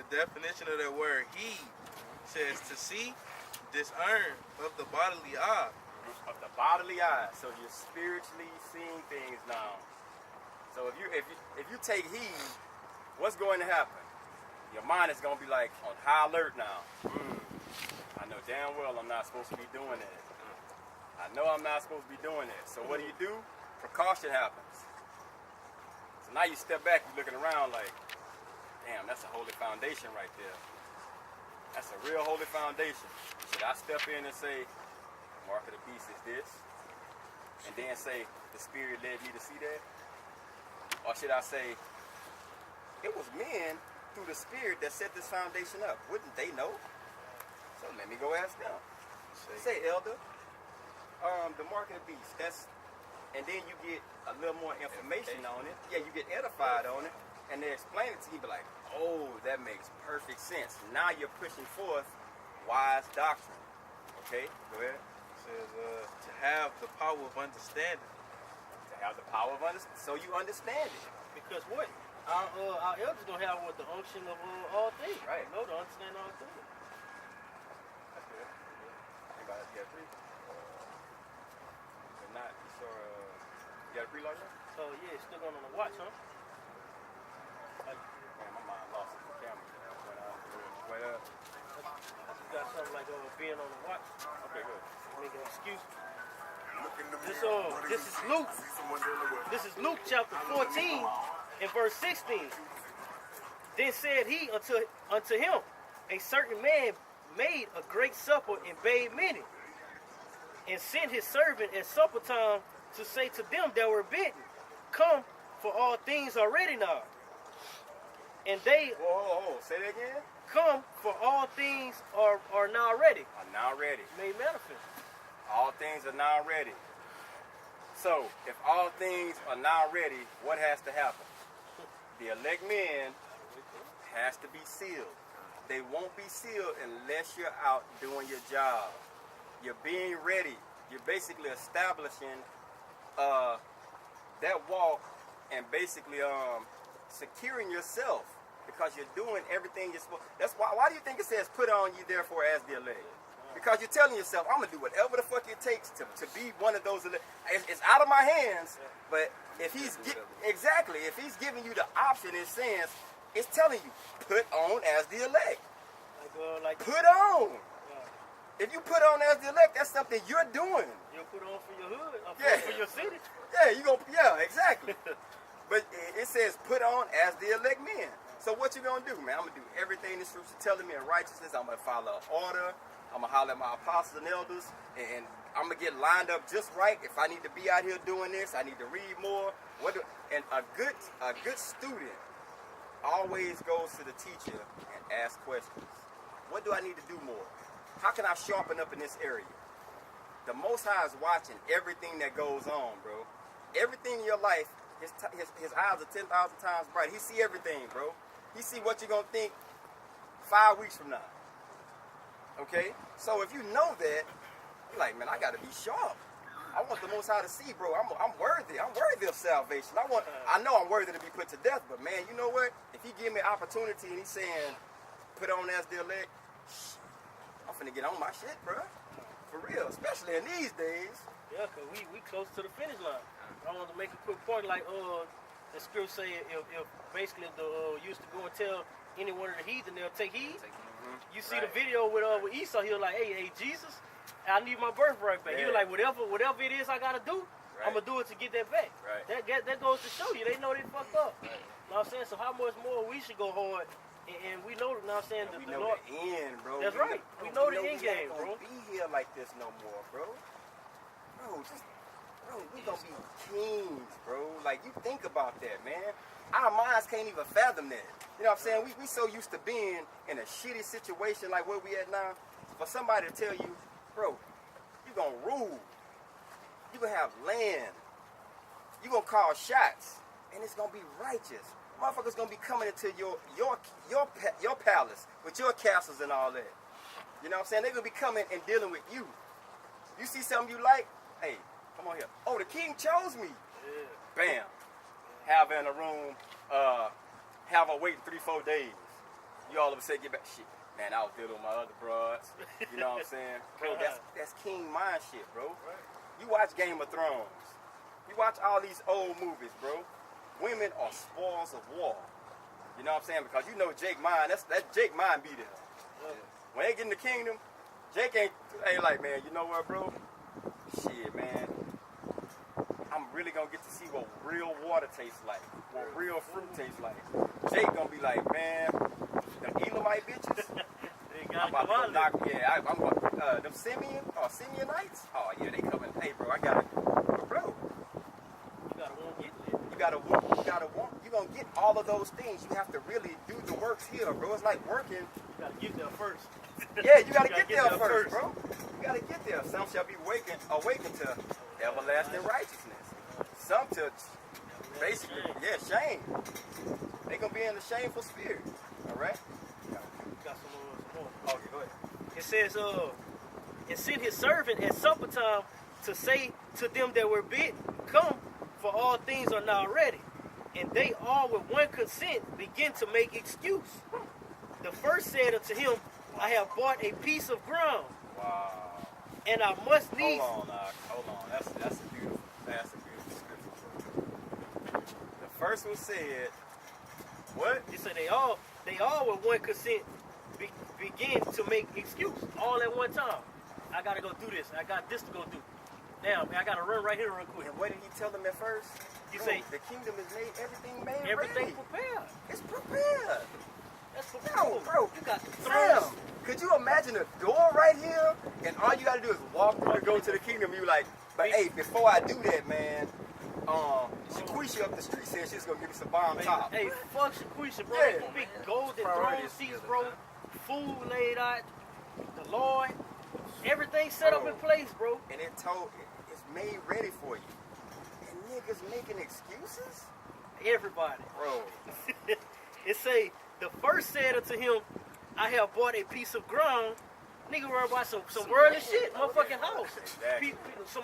definition of that word heed says to see, discern of the bodily eye. Of the bodily eye. So you're spiritually seeing things now. So if you take heed, what's going to happen? Your mind is going to be like on high alert now. I know damn well I'm not supposed to be doing that. I know I'm not supposed to be doing that. So what do? Precaution happens. So now you step back, you're looking around like, damn, that's a holy foundation right there. That's a real holy foundation. Should I step in and say, mark of the beast is this? And then say, the Spirit led me to see that? Or should I say, it was men through the Spirit that set this foundation up. Wouldn't they know? So let me go ask them. Say, Elder, the mark of the beast, and then you get a little more information on it. Yeah, you get edified on it, and they explain it to you, be like, oh, that makes perfect sense. Now you're pushing forth wise doctrine. Okay, go ahead. It says to have the power of understanding. To have the power of understanding. So you understand it. Because what? Our elders don't have what the unction of all things. Right. No, to understand all things. That's good. Anybody else got three? If not, you saw, you got a preload now? Yeah, it's still going on the watch, huh? Man, my mind lost it. The camera went out. Went up. You got something like being on the watch. Okay, good. Make an excuse. This is Luke. This is Luke chapter 14 and verse 16. Then said he unto him, a certain man made a great supper and bade many, and sent his servant at supper time to say to them that were bidden, come, for all things are ready now. And they Whoa, say that again? come, for all things are now ready. Are now ready. Made manifest. All things are now ready. So, if all things are now ready, what has to happen? The elect men has to be sealed. They won't be sealed unless you're out doing your job. You're being ready. You're basically establishing that walk and basically securing yourself because you're doing everything you're supposed to. That's why do you think it says put on you therefore as the elect? Because you're telling yourself, I'm going to do whatever the fuck it takes to be one of those elect. It's out of my hands, but if he's if he's giving you the option in sense, it's telling you put on as the elect. Put on. If you put on as the elect, that's something you're doing. You'll put on for your hood, or for your city. Yeah, exactly. But it says put on as the elect men. So what you gonna do, man? I'm gonna do everything the scripture telling me in righteousness. I'm gonna follow order. I'm gonna holler at my apostles and elders, and I'm gonna get lined up just right. If I need to be out here doing this, I need to read more. And a good student always goes to the teacher and asks questions. What do I need to do more? How can I sharpen up in this area? The Most High is watching everything that goes on, bro. Everything in your life, his eyes are 10,000 times bright. He see everything, bro. He see what you're gonna think 5 weeks from now. Okay? So if you know that, you're like, man, I gotta be sharp. I want the Most High to see, bro. I'm worthy. I'm worthy of salvation. I know I'm worthy to be put to death, but man, you know what? If he give me opportunity and he's saying, put on as the elect, I'm finna get on my shit, bro. For real, especially in these days. Yeah, because we close to the finish line. I want to make a quick point, like the script say if basically used to go and tell any one of the heathen they'll take heed. You see the video with Esau, he was like, hey Jesus, I need my birthright back. Yeah. He was like, whatever it is I gotta do, I'm gonna do it to get that back. Right. That goes to show you they know they fucked up. You know what I'm saying? So how much more we should go hard, and we know, you know what I'm saying, We the know Lord. the end, bro. That's right. We know the end game, bro. We ain't gonna be here like this no more, bro. Bro, we gonna be kings, bro. Like, you think about that, man. Our minds can't even fathom that. You know what I'm saying? We so used to being in a shitty situation like where we at now. For somebody to tell you, bro, you gonna rule. You gonna have land. You gonna call shots, and it's gonna be righteous. Motherfuckers gonna be coming into your palace with your castles and all that. You know what I'm saying? They're gonna be coming and dealing with you. You see something you like? Hey, come on here. Oh, the king chose me. Yeah. Bam. Have her in a room. Have her waiting 3-4 days. You all of a sudden get back, shit, man, I was dealing with my other broads. You know what I'm saying? Bro, that's king mind shit, bro. You watch Game of Thrones. You watch all these old movies, bro. Women are spoils of war. You know what I'm saying? Because you know Jake Mind, that's Jake Mind be there. When they get in the kingdom, Jake ain't like, man, you know what, bro? Shit, man. I'm really gonna get to see what real water tastes like, what real fruit tastes like. Jake gonna be like, man, them Elamite bitches. I'm about to go knock, I'm about them Simeonites. Oh yeah, they coming. Hey, bro, I got it, bro. You gonna get all of those things. You have to really do the works here, bro. It's like working. You gotta get there first. Yeah, you gotta get there first, bro. You gotta get there. Some shall be awakened to everlasting righteousness. Some to basically, shame. They gonna be in the shameful spirit. All right. Got some more. Okay, go ahead. It says, and sent his servant at supper time to say to them that were bid, come, for all things are now ready. And they all with one consent begin to make excuse. The first said unto him, I have bought a piece of ground. Wow. And I must needs. Hold on. That's a beautiful scripture. The first one said, what? He said they all with one consent begin to make excuse all at one time. I gotta go do this. I got this to go do. Now, man, I gotta run right here real quick. And what did he tell them at first? You say the kingdom is made, everything everything ready. prepared. It's prepared. That's prepared. No, bro. You got the Sam, throne. could you imagine a door right here, and all you gotta do is walk through and go to the kingdom? You like, but hey, before I do that, man, Shaquisha up the street said she's gonna give me some bomb top. Hey, fuck Shaquisha, bro. Yeah. Big golden throne Priorities seats, together, bro. man. Food laid out. The Lord. Everything set up in place, bro. And it's made ready for you. And niggas making excuses? Everybody. Bro. It say, the first said unto him, I have bought a piece of ground. Nigga worry about some worldly shit, motherfucking house. Exactly. Some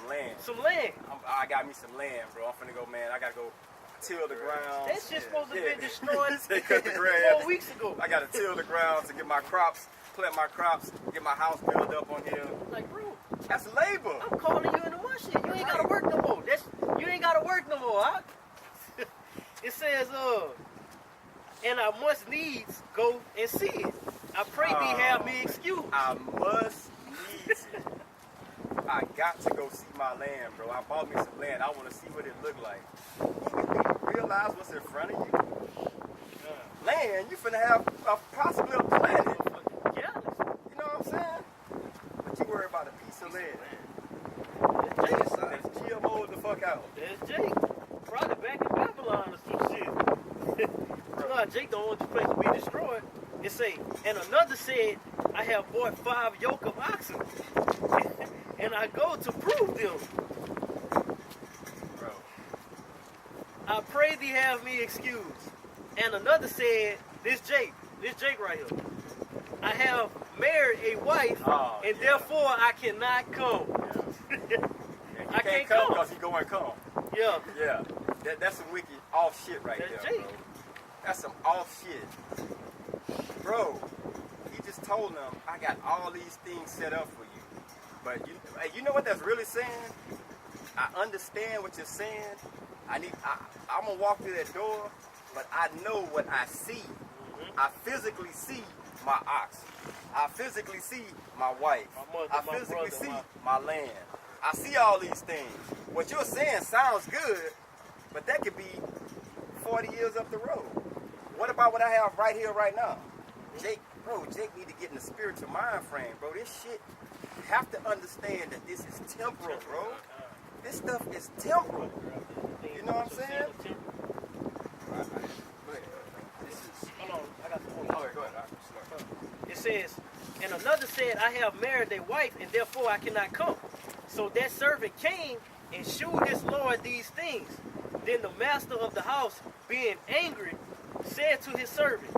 land. Some land. I got me some land, bro. I'm finna go, man. I gotta go till the ground. That shit's supposed to have been destroyed They cut the grass. 4 weeks ago. I gotta till the ground to get my crops, plant my crops, get my house built up on here. Like, bro, That's labor. I'm calling you into my shit. You ain't gotta work no more. You ain't gotta work no more. Huh? It says, and I must needs go and see it. I pray thee have me excused. I must needs it. I got to go see my land, bro. I bought me some land. I want to see what it look like. Nigga, do you realize what's in front of you? Land, you finna have possibly a planet. Jealous. You know what I'm saying? But you worry about a piece of land. Let's GMO the fuck out. There's Jake. Probably back in Babylon or some shit. No, Jake don't want the place to be destroyed. It say, and another said, I have bought 5 yoke of oxen, and I go to prove them. Bro. I pray thee have me excused. And another said, this Jake right here. I have married a wife, and therefore I cannot come. I can't come come. because he going come. Yeah. Yeah. That's some wicked off shit right That's there, Jake. bro. That's some off shit. Bro, he just told them, I got all these things set up for you. But you know what that's really saying? I understand what you're saying. I'm gonna walk through that door, but I know what I see. I physically see my ox. I physically see my wife. My mother, I my physically brother, see my land. I see all these things. What you're saying sounds good, but that could be 40 years up the road. What about what I have right here, right now? Jake need to get in the spiritual mind frame, bro. This shit, you have to understand that this is temporal, bro. This stuff is temporal. You know what I'm saying? Hold on, I got some more. Go ahead. It says, and another said, I have married a wife, and therefore I cannot come. So that servant came and shewed his lord these things. Then the master of the house, being angry, said to his servant,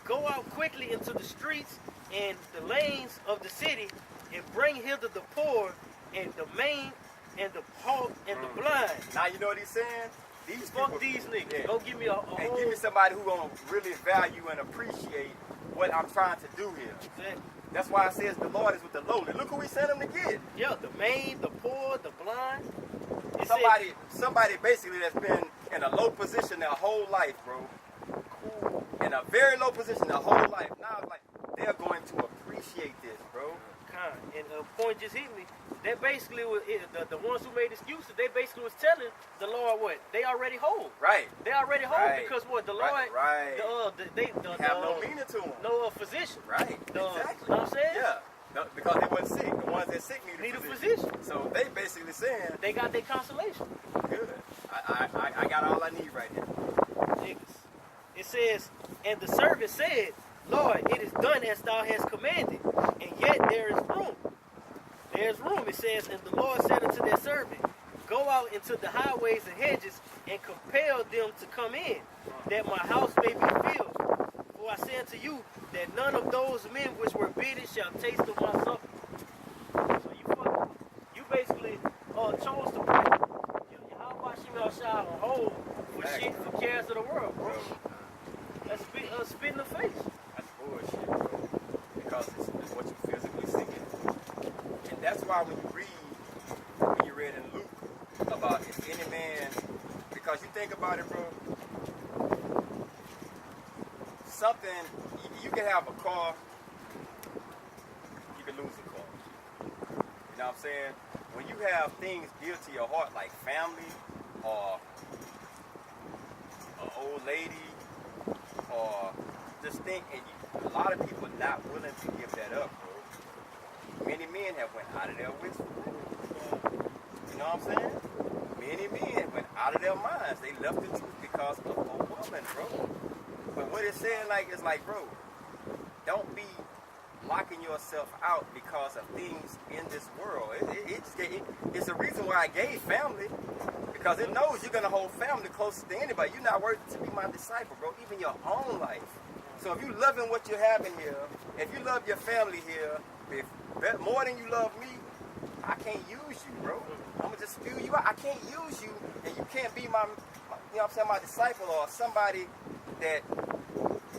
go out quickly into the streets and the lanes of the city, and bring hither the poor, and the maimed, and the halt, and the blind. Now you know what he's saying? these Fuck people, these niggas. yeah. Go give me a and whole... give me somebody who gonna really value and appreciate what I'm trying to do here. Exactly. That's why it says the Lord is with the lowly. Look who we sent him to get. Yeah, the maimed, the poor, the blind. It Somebody basically that's been in a low position their whole life, bro. In a very low position their whole life. Now it's like they're going to appreciate this, bro. And a point just hit me. That basically was the ones who made excuses. They basically was telling the Lord what they already hold. Right. They already hold Right. because what the Lord, Right. they Have no meaning to them. no physician. Right. The, Exactly. Know what I'm saying? Yeah. No, because they wasn't sick. The ones that sick need a physician. So they basically saying, They got their consolation. good. I got all I need right here. Niggas. It says, and the servant said, Lord, it is done as thou hast commanded, and yet there is room. There is room. It says, and the Lord said unto their servant, go out into the highways and hedges, and compel them to come in, that my house may be filled. For I say unto you, that none of those men which were bidden shall taste of my supper. So you basically chose to pray. How about you outside on hold for shit, for cares of the world, bro? That's spit in the face. That's bullshit, bro. Because it's what you physically seeking. And that's why when you read in Luke about if any man, because you think about it, bro, something, you can have a car, you can lose a car. You know what I'm saying? When you have things dear to your heart like family or an old lady or just think, and a lot of people not willing to give that up, bro. Many men have went out of their wits. You know what I'm saying? Many men went out of their minds. They left the truth because of a woman, bro. But what it's saying, it's like, bro, don't be locking yourself out because of things in this world. It's the reason why I gave family, because it knows you're going to hold family closest to anybody. You're not worthy to be my disciple, bro, even your own life. So if you loving what you have in here, if you love your family here, more than you love me, I can't use you, bro. I'm going to just spew you out. I can't use you, and you can't be my you know what I'm saying, my disciple or somebody that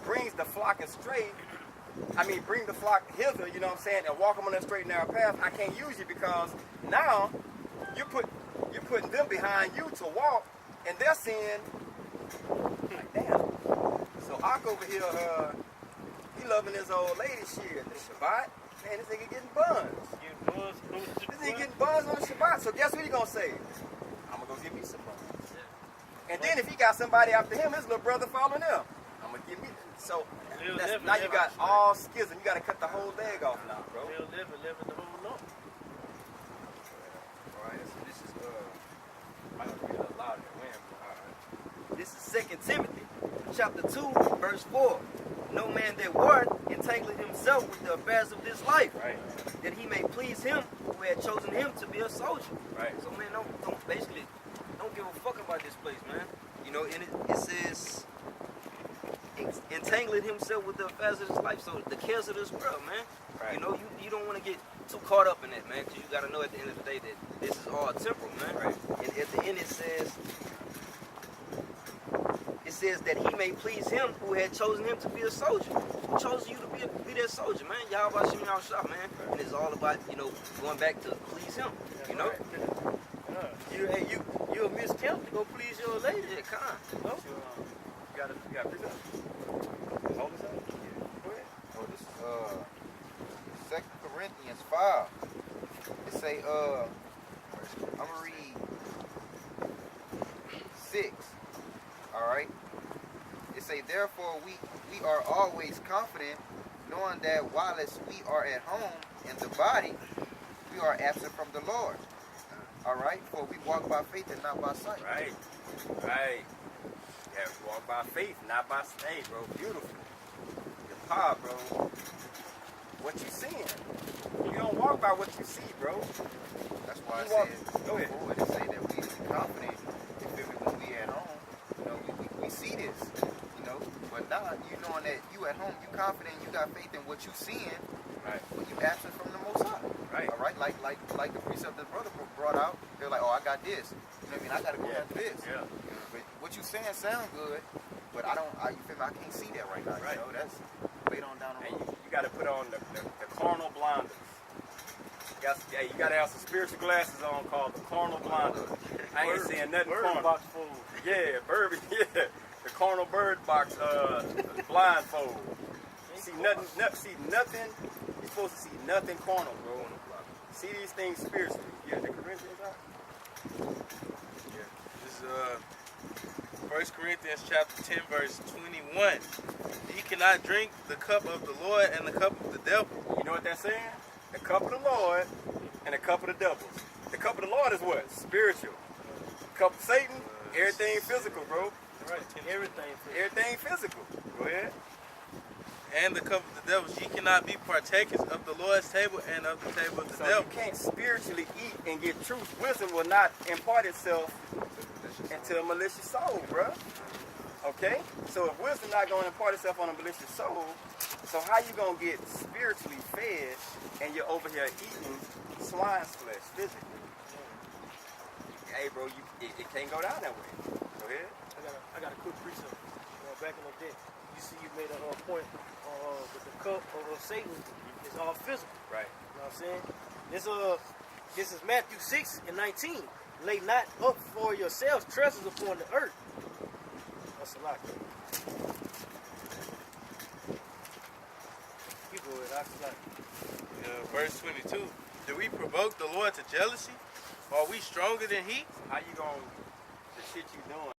brings the flock astray. Bring the flock hither, you know what I'm saying, and walk them on that straight and narrow path. I can't use you because now you're putting them behind you to walk, and they're saying, like, damn. So Ak over here, he loving his old lady shit. The Shabbat, man, this nigga getting buns. This nigga getting buns on the Shabbat. So guess what he gonna say? I'm gonna go get me some buns. And then if he got somebody after him, his little brother following him. I'm gonna give me. So now you got all schism. You got to cut the whole leg off now, bro. Real living the whole law. Alright, so this is might have to get a lot of the wind. This is 2 Timothy, chapter 2, verse 4. No man that warreth entangleth himself with the affairs of this life, Right. that he may please him who had chosen him to be a soldier. Right. So man, don't give a fuck about this place, man. You know, and it says entangling himself with the affairs of this life, so the cares of this world, man. Right. You know, you don't want to get too caught up in that, man, because you got to know at the end of the day that this is all temporal, man. Right. And at the end it says that he may please him who had chosen him to be a soldier. Who chose you to be that soldier, man? Yahweh Shem Yahshua, man. And it's all about, going back to please him, you know? You a miscount to go please your lady. Yeah, con. You got to pick up. Hold this up. Go ahead. Oh, this is 2 Corinthians 5. It say, I'm gonna read 6. All right. It say, therefore we are always confident, knowing that whilst we are at home in the body, we are absent from the Lord. All right. For we walk by faith and not by sight. Right. Yeah, we walk by faith, not by sight, bro. Beautiful. Your power, bro. What you seeing? You don't walk by what you see, bro. That's why I You walk- said Go ahead. before, it say that we is confident if when we at home, we see this, But now you knowing that you at home, you confident, you got faith in what you seeing, Right. but you absent from the Most High. Right. All right, like the precept that brother brought out. They're like, oh, I got this. You know what I mean? I got to go after this. Yeah. But what you saying sound good, but you feel me? I can't see that right now. Right. You know, that's wait on down the And road. you got to put on the carnal blinders. You got to have some spiritual glasses on called the carnal blinders. I ain't seeing nothing Bird carnal. box food. Yeah, Burby, yeah. The carnal bird box blindfold. See nothing. You're supposed to see nothing carnal, bro. See these things spiritually. Yeah, the Corinthians out. This is 1 Corinthians chapter 10, verse 21. Ye cannot drink the cup of the Lord and the cup of the devil. You know what that's saying? The cup of the Lord and the cup of the devil. The cup of the Lord is what? Spiritual. The cup of Satan, everything physical, bro. Right. Everything. Everything physical. Go ahead. And the cup of the devil. Ye cannot be partakers of the Lord's table and of the table of the So devil. you can't spiritually eat and get truth. Wisdom will not impart itself into a malicious soul, bruh. Okay? So if wisdom not going to impart itself on a malicious soul, so how you going to get spiritually fed and you're over here eating swine's flesh physically? Hey, bro, it can't go down that way. Go ahead. I got a quick precept. Back in the day, you see, you made a point that the cup of Satan is all physical. Right. You know what I'm saying? This is Matthew 6:19. Lay not up for yourselves treasures upon the earth. That's a lot. You go ahead. That's a lot. Verse 22. Do we provoke the Lord to jealousy? Are we stronger than he? How you going to, the shit you doing?